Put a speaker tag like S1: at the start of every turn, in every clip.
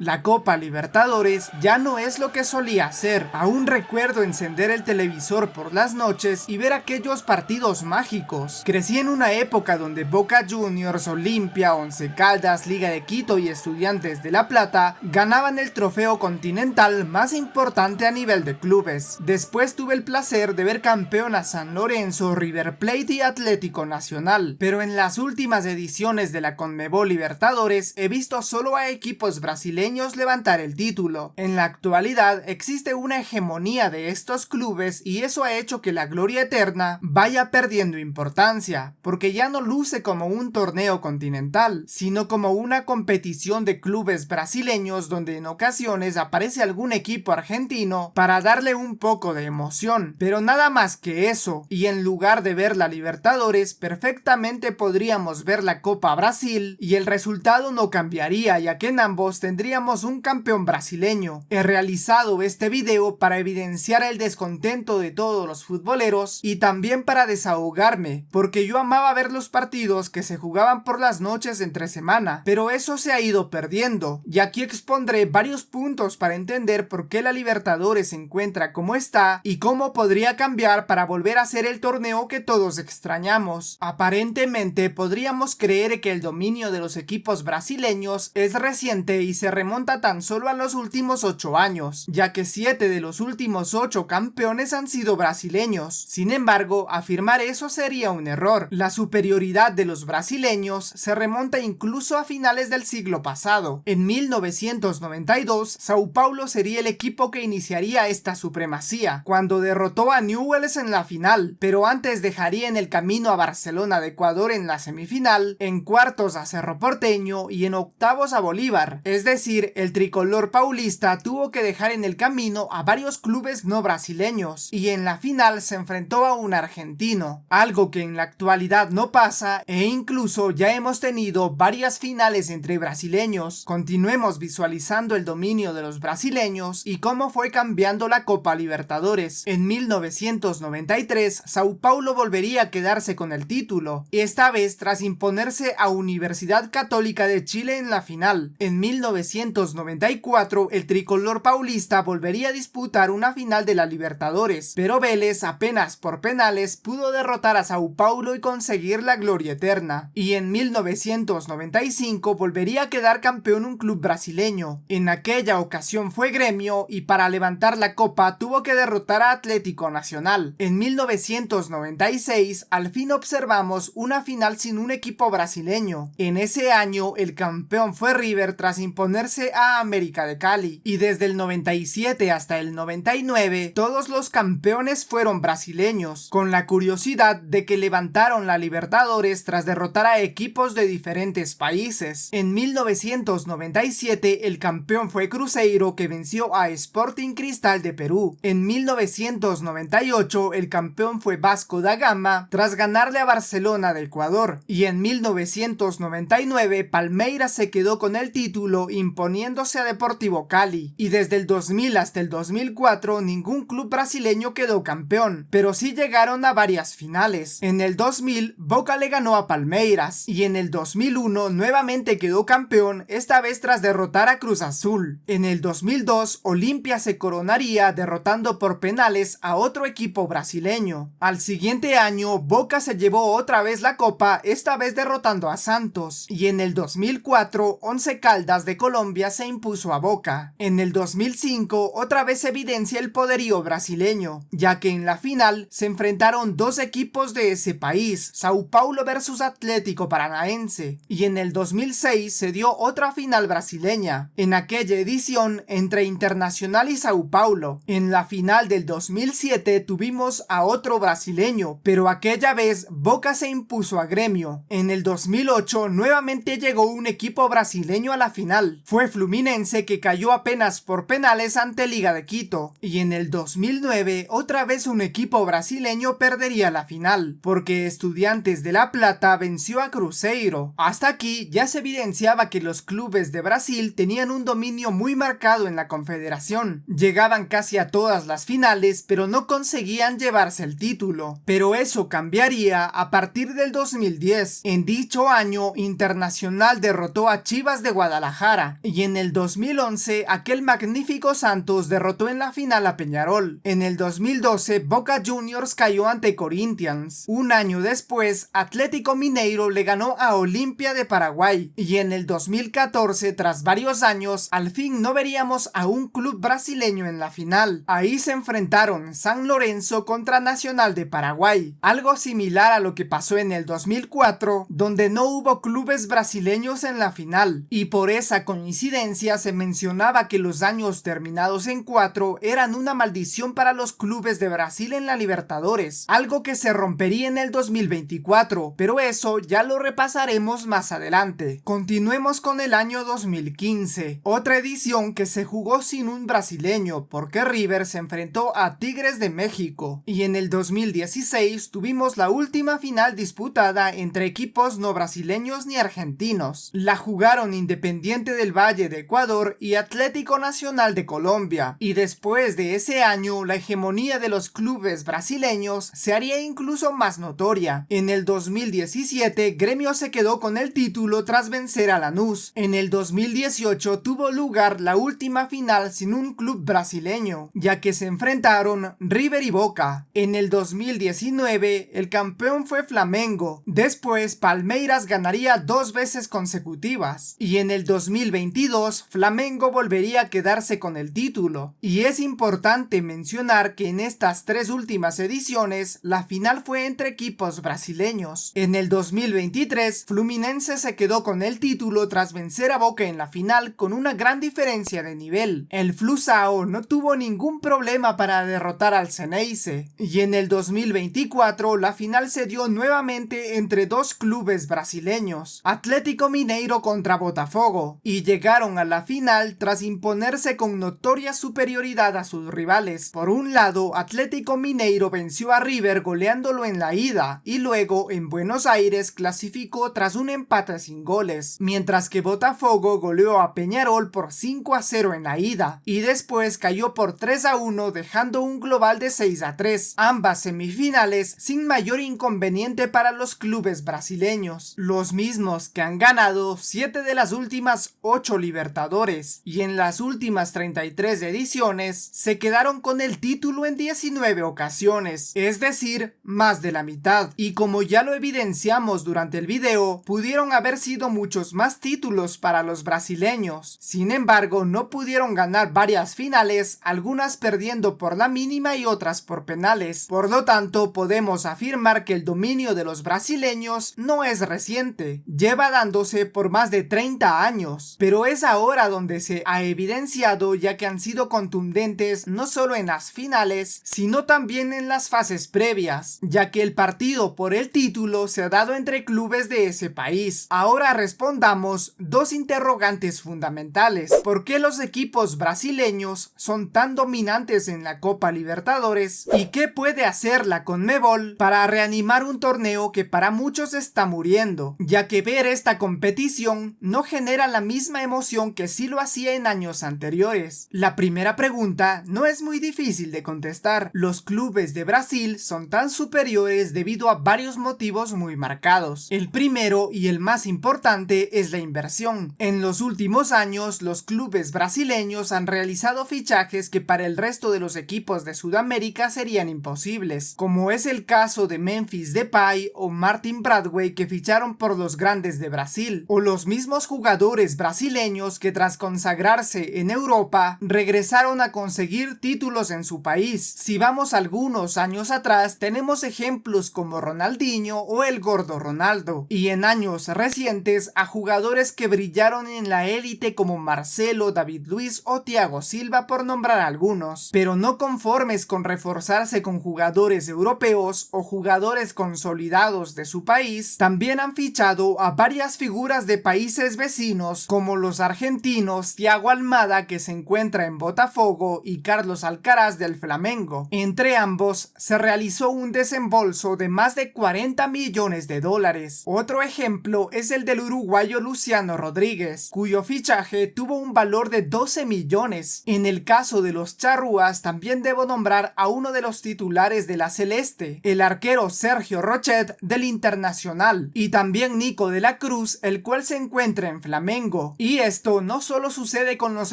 S1: La Copa Libertadores ya no es lo que solía ser. Aún recuerdo encender el televisor por las noches y ver aquellos partidos mágicos. Crecí en una época donde Boca Juniors, Olimpia, Once Caldas, Liga de Quito y Estudiantes de La Plata ganaban el trofeo continental más importante a nivel de clubes. Después tuve el placer de ver campeón a San Lorenzo, River Plate y Atlético Nacional, pero en las últimas ediciones de la Conmebol Libertadores he visto solo a equipos brasileños levantar el título. En la actualidad existe una hegemonía de estos clubes y eso ha hecho que la gloria eterna vaya perdiendo importancia, porque ya no luce como un torneo continental, sino como una competición de clubes brasileños donde en ocasiones aparece algún equipo argentino para darle un poco de emoción, pero nada más que eso, y en lugar de ver la Libertadores perfectamente podríamos ver la Copa Brasil y el resultado no cambiaría, ya que en ambos tendríamos un campeón brasileño. He realizado este video para evidenciar el descontento de todos los futboleros y también para desahogarme, porque yo amaba ver los partidos que se jugaban por las noches entre semana, pero eso se ha ido perdiendo, y aquí expondré varios puntos para entender por qué la Libertadores se encuentra como está y cómo podría cambiar para volver a ser el torneo que todos extrañamos. Aparentemente podríamos creer que el dominio de los equipos brasileños es reciente y se remonta tan solo a los últimos 8 años, ya que 7 de los últimos 8 campeones han sido brasileños. Sin embargo, afirmar eso sería un error. La superioridad de los brasileños se remonta incluso a finales del siglo pasado. En 1992, Sao Paulo sería el equipo que iniciaría esta supremacía, cuando derrotó a Newell's en la final, pero antes dejaría en el camino a Barcelona de Ecuador en la semifinal, en cuartos a Cerro Porteño y en octavos a Bolívar. Es decir, el tricolor paulista tuvo que dejar en el camino a varios clubes no brasileños y en la final se enfrentó a un argentino, algo que en la actualidad no pasa e incluso ya hemos tenido varias finales entre brasileños. Continuemos visualizando el dominio de los brasileños y cómo fue cambiando la Copa Libertadores. En 1993, Sao Paulo volvería a quedarse con el título, esta vez tras imponerse a Universidad Católica de Chile en la final. En 1994, el tricolor paulista volvería a disputar una final de la Libertadores, pero Vélez apenas por penales pudo derrotar a Sao Paulo y conseguir la gloria eterna. Y en 1995 volvería a quedar campeón un club brasileño. En aquella ocasión fue Gremio y para levantar la copa tuvo que derrotar a Atlético Nacional. En 1996 al fin observamos una final sin un equipo brasileño. En ese año el campeón fue River tras imponerse a América de Cali, y desde el 97 hasta el 99 todos los campeones fueron brasileños, con la curiosidad de que levantaron la Libertadores tras derrotar a equipos de diferentes países. En 1997 el campeón fue Cruzeiro, que venció a Sporting Cristal de Perú. En 1998 el campeón fue Vasco da Gama tras ganarle a Barcelona de Ecuador, y en 1999 Palmeiras se quedó con el título imponiéndose a Deportivo Cali, y desde el 2000 hasta el 2004 ningún club brasileño quedó campeón, pero sí llegaron a varias finales. En el 2000 Boca le ganó a Palmeiras y en el 2001 nuevamente quedó campeón, esta vez tras derrotar a Cruz Azul. En el 2002 Olimpia se coronaría derrotando por penales a otro equipo brasileño. Al siguiente año Boca se llevó otra vez la copa, esta vez derrotando a Santos, y en el 2004 Once Caldas de Colombia se impuso a Boca. En el 2005 otra vez se evidencia el poderío brasileño, ya que en la final se enfrentaron dos equipos de ese país, Sao Paulo versus Atlético Paranaense, y en el 2006 se dio otra final brasileña, en aquella edición entre Internacional y Sao Paulo. En la final del 2007 tuvimos a otro brasileño, pero aquella vez Boca se impuso a Gremio. En el 2008 nuevamente llegó un equipo brasileño a la final, fue Fluminense, que cayó apenas por penales ante Liga de Quito, y en el 2009 otra vez un equipo brasileño perdería la final, porque Estudiantes de La Plata venció a Cruzeiro. Hasta aquí ya se evidenciaba que los clubes de Brasil tenían un dominio muy marcado en la Confederación, llegaban casi a todas las finales pero no conseguían llevarse el título, pero eso cambiaría a partir del 2010. En dicho año Internacional derrotó a Chivas de Guadalajara, y en el 2011 aquel magnífico Santos derrotó en la final a Peñarol. En el 2012 Boca Juniors cayó ante Corinthians. Un año después Atlético Mineiro le ganó a Olimpia de Paraguay, y en el 2014, tras varios años, al fin no veríamos a un club brasileño en la final. Ahí se enfrentaron San Lorenzo contra Nacional de Paraguay, algo similar a lo que pasó en el 2004, donde no hubo clubes brasileños en la final, y por esa coincidencia se mencionaba que los años terminados en 4 eran una maldición para los clubes de Brasil en la Libertadores, algo que se rompería en el 2024, pero eso ya lo repasaremos más adelante. Continuemos con el año 2015, otra edición que se jugó sin un brasileño porque River se enfrentó a Tigres de México, y en el 2016 tuvimos la última final disputada entre equipos no brasileños ni argentinos. La jugaron Independiente del Valle de Ecuador y Atlético Nacional de Colombia, y después de ese año la hegemonía de los clubes brasileños se haría incluso más notoria. En el 2017 Gremio se quedó con el título tras vencer a Lanús. En el 2018 tuvo lugar la última final sin un club brasileño, ya que se enfrentaron River y Boca. En el 2019 el campeón fue Flamengo, después Palmeiras ganaría 2 veces consecutivas, y en el 2022 Flamengo volvería a quedarse con el título. Y es importante mencionar que en estas 3 últimas ediciones la final fue entre equipos brasileños. En el 2023 Fluminense se quedó con el título tras vencer a Boca en la final con una gran diferencia de nivel. El Flusao no tuvo ningún problema para derrotar al Xeneize, y en el 2024 la final se dio nuevamente entre 2 clubes brasileños, Atlético Mineiro contra Botafogo, y llegaron a la final tras imponerse con notoria superioridad a sus rivales. Por un lado, Atlético Mineiro venció a River goleándolo en la ida, y luego en Buenos Aires clasificó tras un empate sin goles, mientras que Botafogo goleó a Peñarol por 5-0 en la ida, y después cayó por 3-1 dejando un global de 6-3, ambas semifinales sin mayor inconveniente para los clubes brasileños, los mismos que han ganado 7 de las últimas 8 Libertadores, y en las últimas 33 ediciones se quedaron con el título en 19 ocasiones, es decir, más de la mitad, y como ya lo evidenciamos durante el video, pudieron haber sido muchos más títulos para los brasileños. Sin embargo, no pudieron ganar varias finales, algunas perdiendo por la mínima y otras por penales. Por lo tanto, podemos afirmar que el dominio de los brasileños no es reciente, lleva dándose por más de 30 años, pero es ahora donde se ha evidenciado, ya que han sido contundentes no solo en las finales, sino también en las fases previas, ya que el partido por el título se ha dado entre clubes de ese país. Ahora respondamos 2 interrogantes fundamentales. ¿Por qué los equipos brasileños son tan dominantes en la Copa Libertadores? ¿Y qué puede hacer la Conmebol para reanimar un torneo que para muchos está muriendo? Ya que ver esta competición no genera la misma emoción que sí lo hacía en años anteriores. La primera pregunta no es muy difícil de contestar. Los clubes de Brasil son tan superiores debido a varios motivos muy marcados. El primero y el más importante es la inversión. En los últimos años, los clubes brasileños han realizado fichajes que para el resto de los equipos de Sudamérica serían imposibles, como es el caso de Memphis Depay o Martin Bradway, que ficharon por los grandes de Brasil, o los mismos jugadores brasileños que tras consagrarse en Europa regresaron a conseguir títulos en su país. Si vamos algunos años atrás, tenemos ejemplos como Ronaldinho o el Gordo Ronaldo, y en años recientes a jugadores que brillaron en la élite como Marcelo, David Luiz o Thiago Silva, por nombrar algunos. Pero no conformes con reforzarse con jugadores europeos o jugadores consolidados de su país, también han fichado a varias figuras de países vecinos como los argentinos Thiago Almada, que se encuentra en Botafogo, y Carlos Alcaraz del Flamengo. Entre ambos se realizó un desembolso de más de 40 millones de dólares. Otro ejemplo es el del uruguayo Luciano Rodríguez, cuyo fichaje tuvo un valor de 12 millones. En el caso de los charrúas también debo nombrar a uno de los titulares de la Celeste, el arquero Sergio Rochet del Internacional, y también Nico de la Cruz, el cual se encuentra en Flamengo, y esto no solo sucede con los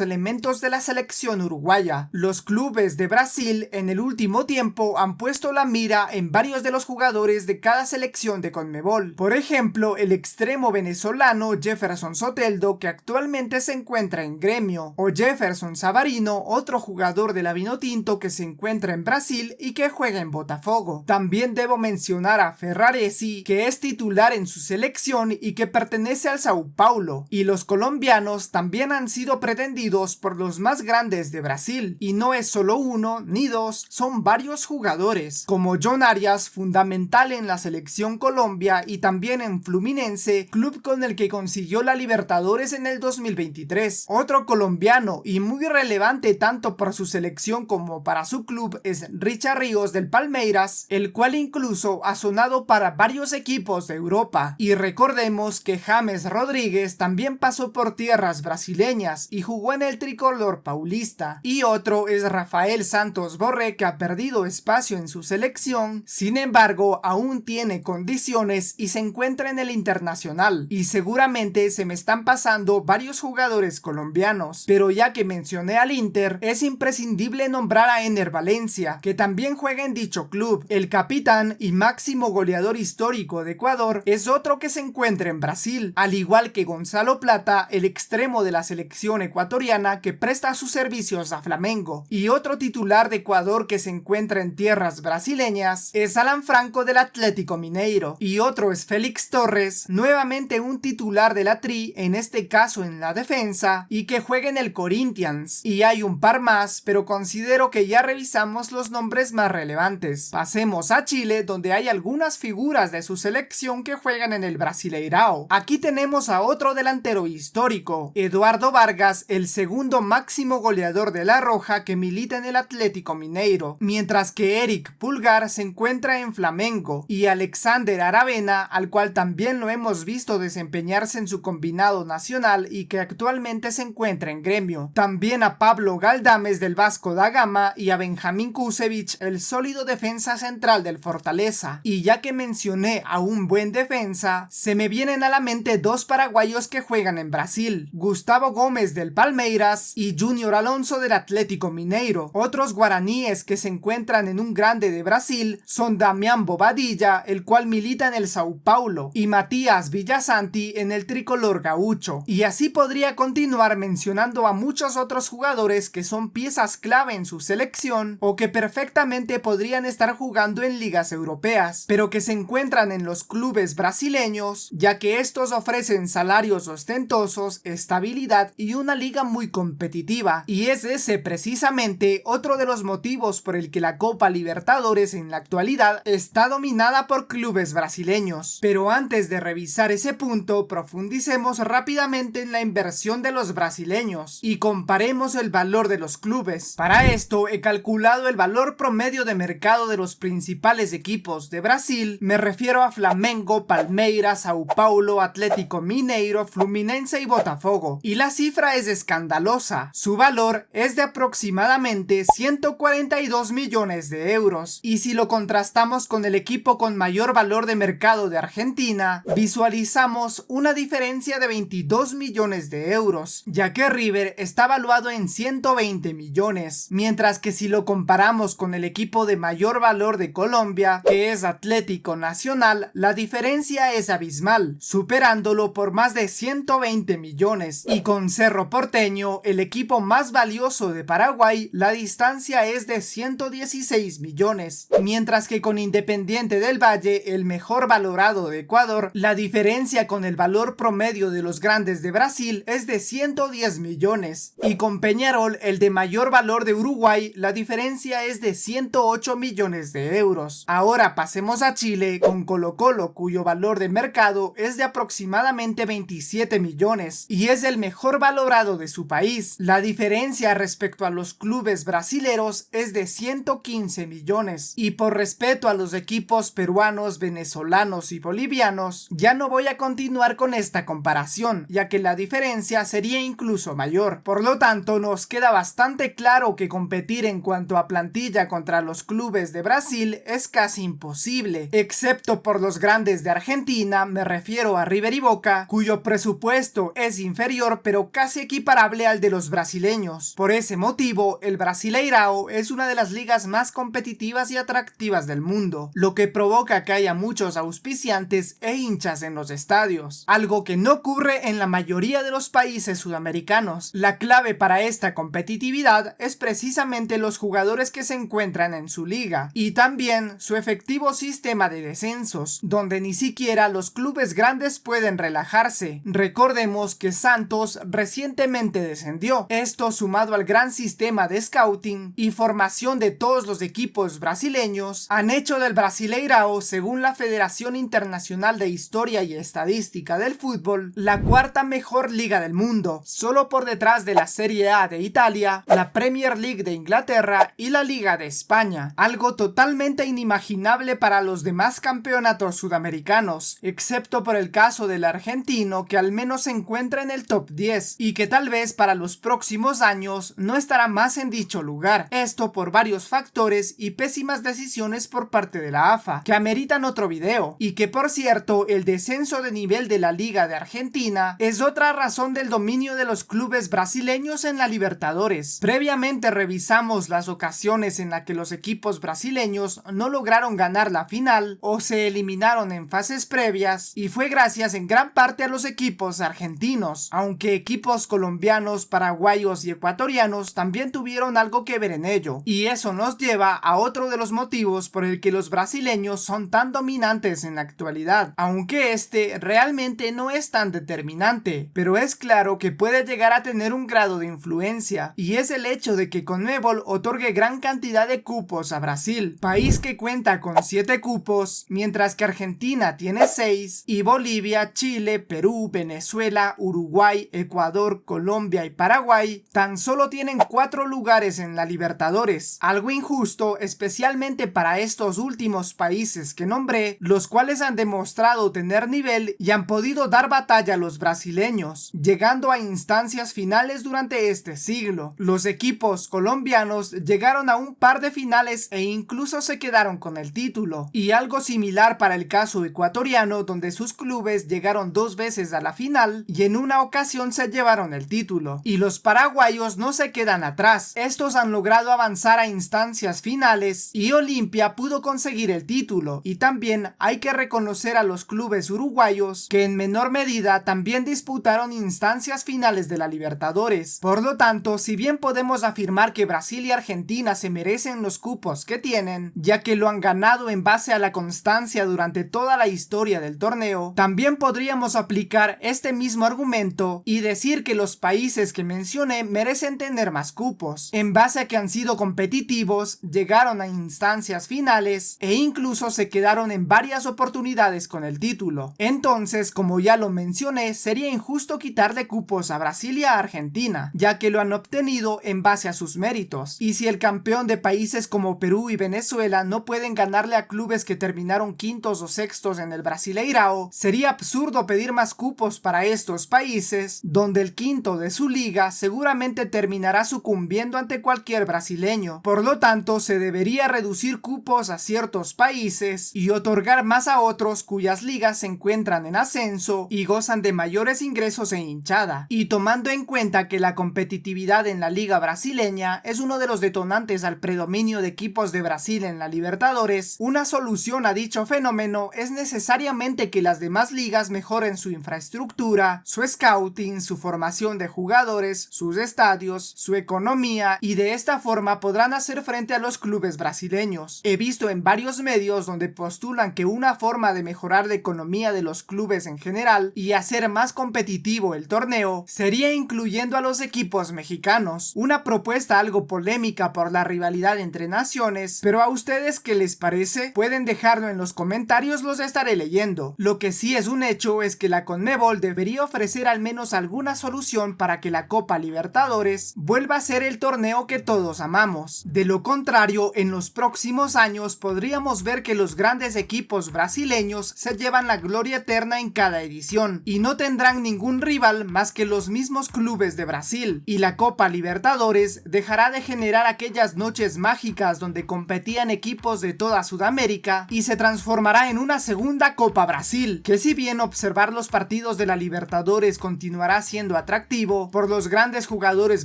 S1: elementos de la selección uruguaya. Los clubes de Brasil en el último tiempo han puesto la mira en varios de los jugadores de cada selección de Conmebol. Por ejemplo, el extremo venezolano Jefferson Soteldo, que actualmente se encuentra en Gremio, o Jefferson Savarino, otro jugador de la Vinotinto que se encuentra en Brasil y que juega en Botafogo. También debo mencionar a Ferraresi, que es titular en su selección y que pertenece al Sao Paulo, y los colombianos también han sido pretendidos por los más grandes de Brasil, y no es solo uno ni dos, son varios jugadores, como John Arias, fundamental en la selección Colombia y también en Fluminense, club con el que consiguió la Libertadores en el 2023. Otro colombiano y muy relevante tanto por su selección como para su club es Richard Ríos del Palmeiras, el cual incluso ha sonado para varios equipos de Europa. Y recordemos que James Rodríguez también pasó por tierras brasileñas y jugó en el tricolor paulista. Y otro es Rafael Santos Borré, que ha perdido espacio en su selección, sin embargo aún tiene condiciones y se encuentra en el internacional. Y seguramente se me están pasando varios jugadores colombianos, pero ya que mencioné al Inter, es imprescindible nombrar a Ener Valencia, que también juega en dicho club. El capitán y máximo goleador histórico de Ecuador es otro que se encuentra en Brasil, al igual que Gonzalo Plata, el extremo de la selección ecuatoriana que presta sus servicios a Flamengo. Y otro titular de Ecuador que se encuentra en tierras brasileñas es Alan Franco del Atlético Mineiro, y otro es Félix Torres, nuevamente un titular de la Tri, en este caso en la defensa, y que juega en el Corinthians. Y hay un par más, pero considero que ya revisamos los nombres más relevantes. Pasemos a Chile, donde hay algunas figuras de su selección que juegan en el Brasileirao. Aquí tenemos a otro delantero histórico, Eduardo Vargas, el segundo máximo goleador de La Roja que milita en el Atlético Mineiro, mientras que Eric Pulgar se encuentra en Flamengo, y Alexander Aravena, al cual también lo hemos visto desempeñarse en su combinado nacional y que actualmente se encuentra en Gremio. También a Pablo Galdames del Vasco da Gama y a Benjamín Kusevich, el sólido defensa central del Fortaleza. Y ya que mencioné a un buen defensa, se me vienen a la mente dos paraguayos que juegan en Brasil, Gustavo Gómez del Palmeiras y Junior Alonso del Atlético Mineiro. Otros guaraníes que se encuentran en un grande de Brasil son Damián Bobadilla, el cual milita en el Sao Paulo, y Matías Villasanti en el tricolor gaucho. Y así podría continuar mencionando a muchos otros jugadores que son piezas clave en su selección o que perfectamente podrían estar jugando en ligas europeas, pero que se encuentran en los clubes brasileños, ya que estos ofrecen salarios ostentosos, estabilidad y una liga muy competitiva. Y es ese precisamente otro de los motivos por el que la Copa Libertadores en la actualidad está dominada por clubes brasileños. Pero antes de revisar ese punto, profundicemos rápidamente en la inversión de los brasileños y comparemos el valor de los clubes. Para esto he calculado el valor promedio de mercado de los principales equipos de Brasil, me refiero a Flamengo, Palmeiras, Sao Paulo, Atlético Mineiro, Fluminense y Botafogo, y la cifra es escandalosa. Su valor es de aproximadamente 142 millones de euros, y si lo contrastamos con el equipo con mayor valor de mercado de Argentina, visualizamos una diferencia de 22 millones de euros, ya que River está valuado en 120 millones, mientras que si lo comparamos con el equipo de mayor valor de Colombia, que es Atlético Nacional, la diferencia es abismal, superándolo por más de 120 millones, y con Cerro Porteño, el equipo más valioso de Paraguay, la distancia es de 116 millones, mientras que con Independiente del Valle, el mejor valorado de Ecuador, la diferencia con el valor promedio de los grandes de Brasil es de 110 millones, y con Peñarol, el de mayor valor de Uruguay, la diferencia es de 108 millones de euros. Ahora pasemos a Chile con Colo-Colo, cuyo valor de mercado es de aproximadamente 27 millones y es el mejor valorado de su país. La diferencia respecto a los clubes brasileros es de 115 millones, y por respeto a los equipos peruanos, venezolanos y bolivianos, ya no voy a continuar con esta comparación, ya que la diferencia sería incluso mayor. Por lo tanto, nos queda bastante claro que competir en cuanto a plantilla contra los clubes de Brasil es casi imposible, excepto por los grandes de Argentina, me refiero a River y Boca, cuyo presupuesto es es inferior pero casi equiparable al de los brasileños. Por ese motivo, el Brasileirao es una de las ligas más competitivas y atractivas del mundo, lo que provoca que haya muchos auspiciantes e hinchas en los estadios, algo que no ocurre en la mayoría de los países sudamericanos. La clave para esta competitividad es precisamente los jugadores que se encuentran en su liga y también su efectivo sistema de descensos, donde ni siquiera los clubes grandes pueden relajarse. Recordemos que Santos recientemente descendió. Esto, sumado al gran sistema de scouting y formación de todos los equipos brasileños, han hecho del Brasileirao, según la Federación Internacional de Historia y Estadística del Fútbol, la cuarta mejor liga del mundo, solo por detrás de la Serie A de Italia, la Premier League de Inglaterra y la Liga de España, algo totalmente inimaginable para los demás campeonatos sudamericanos, excepto por el caso del argentino, que al menos se encuentra en el top 10 y que tal vez para los próximos años no estará más en dicho lugar. Esto por varios factores y pésimas decisiones por parte de la AFA, que ameritan otro video, y que por cierto, el descenso de nivel de la Liga de Argentina es otra razón del dominio de los clubes brasileños en la Libertadores. Previamente revisamos las ocasiones en las que los equipos brasileños no lograron ganar la final o se eliminaron en fases previas, y fue gracias en gran parte a los equipos argentinos, aunque equipos colombianos, paraguayos y ecuatorianos también tuvieron algo que ver en ello, y eso nos lleva a otro de los motivos por el que los brasileños son tan dominantes en la actualidad, aunque este realmente no es tan determinante, pero es claro que puede llegar a tener un grado de influencia, y es el hecho de que CONMEBOL otorgue gran cantidad de cupos a Brasil, país que cuenta con 7 cupos, mientras que Argentina tiene 6, y Bolivia, Chile, Perú, Venezuela, Uruguay, Ecuador, Colombia y Paraguay tan solo tienen 4 lugares en la Libertadores, algo injusto especialmente para estos últimos países que nombré, los cuales han demostrado tener nivel y han podido dar batalla a los brasileños, llegando a instancias finales durante este siglo. Los equipos colombianos llegaron a un par de finales e incluso se quedaron con el título, y algo similar para el caso ecuatoriano, donde sus clubes llegaron 2 veces a la final y en una ocasión se llevaron el título. Y los paraguayos no se quedan atrás, estos han logrado avanzar a instancias finales y Olimpia pudo conseguir el título, y también hay que reconocer a los clubes uruguayos que en menor medida también disputaron instancias finales de la Libertadores. Por lo tanto, si bien podemos afirmar que Brasil y Argentina se merecen los cupos que tienen, ya que lo han ganado en base a la constancia durante toda la historia del torneo, también podríamos aplicar este mismo argumento y decir que los países que mencioné merecen tener más cupos, en base a que han sido competitivos, llegaron a instancias finales e incluso se quedaron en varias oportunidades con el título. Entonces, como ya lo mencioné, sería injusto quitarle cupos a Brasil y a Argentina, ya que lo han obtenido en base a sus méritos, y si el campeón de países como Perú y Venezuela no pueden ganarle a clubes que terminaron quintos o sextos en el Brasileirao, sería absurdo pedir más cupos para estos países, donde el quinto de su liga seguramente terminará sucumbiendo ante cualquier brasileño. Por lo tanto, se debería reducir cupos a ciertos países y otorgar más a otros cuyas ligas se encuentran en ascenso y gozan de mayores ingresos e hinchada. Y tomando en cuenta que la competitividad en la liga brasileña es uno de los detonantes al predominio de equipos de Brasil en la Libertadores, una solución a dicho fenómeno es necesariamente que las demás ligas mejoren su infraestructura, su scouting, su formación de jugadores, sus estadios, su economía, y de esta forma podrán hacer frente a los clubes brasileños. He visto en varios medios donde postulan que una forma de mejorar la economía de los clubes en general y hacer más competitivo el torneo sería incluyendo a los equipos mexicanos, una propuesta algo polémica por la rivalidad entre naciones, pero a ustedes ¿qué les parece? Pueden dejarlo en los comentarios, los estaré leyendo. Lo que sí es un hecho es que la CONMEBOL debería ofrecer al menos alguna solución para que la Copa Libertadores vuelva a ser el torneo que todos amamos. De lo contrario, en los próximos años podríamos ver que los grandes equipos brasileños se llevan la gloria eterna en cada edición y no tendrán ningún rival más que los mismos clubes de Brasil, y la Copa Libertadores dejará de generar aquellas noches mágicas donde competían equipos de toda Sudamérica y se transformará en una segunda Copa Brasil, que si bien observar los partidos de la Libertadores Libertadores continuará siendo atractivo por los grandes jugadores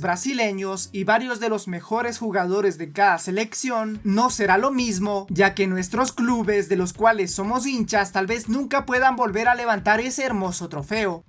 S1: brasileños y varios de los mejores jugadores de cada selección, no será lo mismo, ya que nuestros clubes de los cuales somos hinchas tal vez nunca puedan volver a levantar ese hermoso trofeo.